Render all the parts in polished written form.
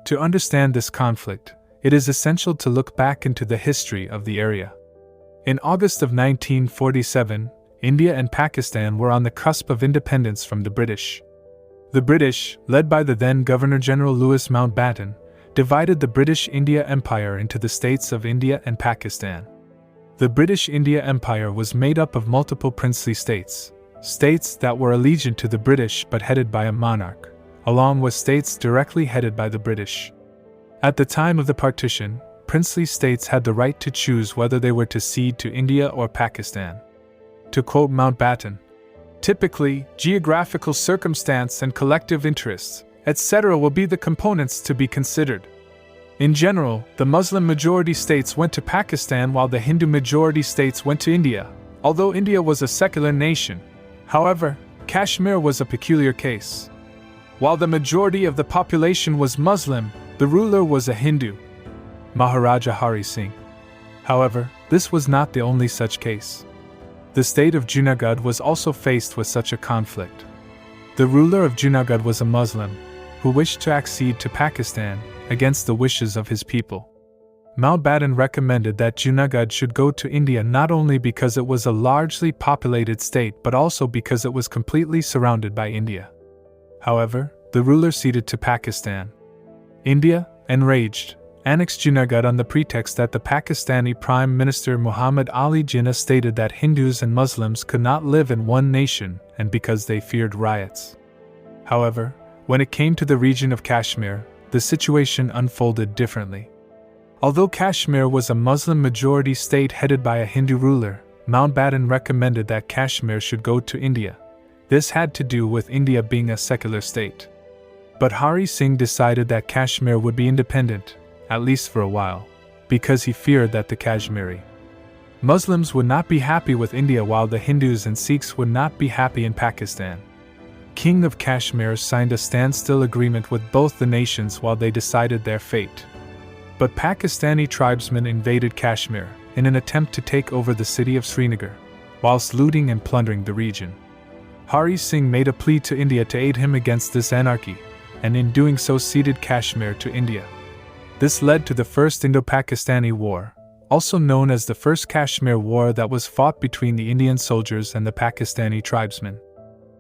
To understand this conflict, it is essential to look back into the history of the area. In August of 1947, India and Pakistan were on the cusp of independence from the British. The British, led by the then Governor-General Louis Mountbatten, divided the British India Empire into the states of India and Pakistan. The British India Empire was made up of multiple princely states that were allegiant to the British but headed by a monarch, along with states directly headed by the British. At the time of the partition, princely states had the right to choose whether they were to cede to India or Pakistan. To quote Mountbatten, "Typically, geographical circumstance and collective interests, etc. will be the components to be considered. In general, the Muslim majority states went to Pakistan while the Hindu majority states went to India, although India was a secular nation. However, Kashmir was a peculiar case. While the majority of the population was Muslim, the ruler was a Hindu, Maharaja Hari Singh. However, this was not the only such case. The state of Junagadh was also faced with such a conflict. The ruler of Junagadh was a Muslim, who wished to accede to Pakistan against the wishes of his people. Mountbatten recommended that Junagadh should go to India not only because it was a largely populated state but also because it was completely surrounded by India. However, the ruler ceded to Pakistan. India, enraged, annexed Junagadh on the pretext that the Pakistani Prime Minister Muhammad Ali Jinnah stated that Hindus and Muslims could not live in one nation and because they feared riots. However, when it came to the region of Kashmir, the situation unfolded differently. Although Kashmir was a Muslim-majority state headed by a Hindu ruler, Mountbatten recommended that Kashmir should go to India. This had to do with India being a secular state. But Hari Singh decided that Kashmir would be independent, at least for a while, because he feared that the Kashmiri Muslims would not be happy with India while the Hindus and Sikhs would not be happy in Pakistan. King of Kashmir signed a standstill agreement with both the nations while they decided their fate. But Pakistani tribesmen invaded Kashmir in an attempt to take over the city of Srinagar, whilst looting and plundering the region. Hari Singh made a plea to India to aid him against this anarchy, and in doing so ceded Kashmir to India. This led to the First Indo-Pakistani War, also known as the First Kashmir War, that was fought between the Indian soldiers and the Pakistani tribesmen.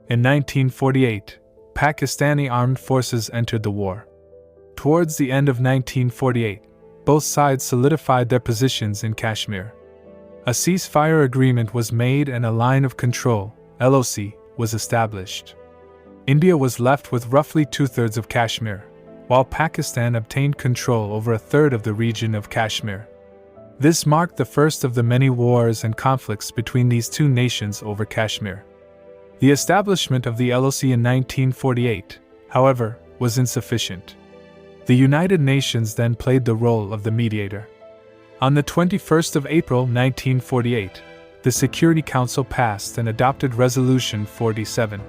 In 1948, Pakistani armed forces entered the war. Towards the end of 1948, both sides solidified their positions in Kashmir. A ceasefire agreement was made and a line of control, LOC, was established. India was left with roughly 2/3 of Kashmir, while Pakistan obtained control over 1/3 of the region of Kashmir. This marked the first of the many wars and conflicts between these two nations over Kashmir. The establishment of the LOC in 1948, however, was insufficient. The United Nations then played the role of the mediator. On the 21st of April 1948, the Security Council passed and adopted Resolution 47.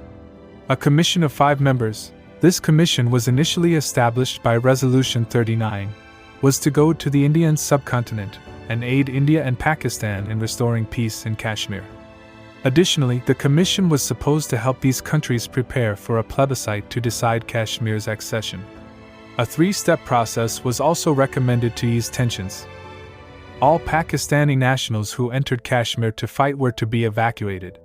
A commission of 5 members, this commission was initially established by Resolution 39, was to go to the Indian subcontinent and aid India and Pakistan in restoring peace in Kashmir. Additionally, the commission was supposed to help these countries prepare for a plebiscite to decide Kashmir's accession. A 3-step process was also recommended to ease tensions. All Pakistani nationals who entered Kashmir to fight were to be evacuated.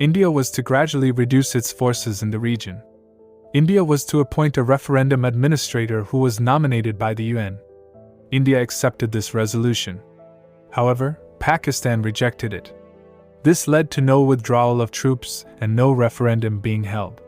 India was to gradually reduce its forces in the region. India was to appoint a referendum administrator who was nominated by the UN. India accepted this resolution. However, Pakistan rejected it. This led to no withdrawal of troops and no referendum being held.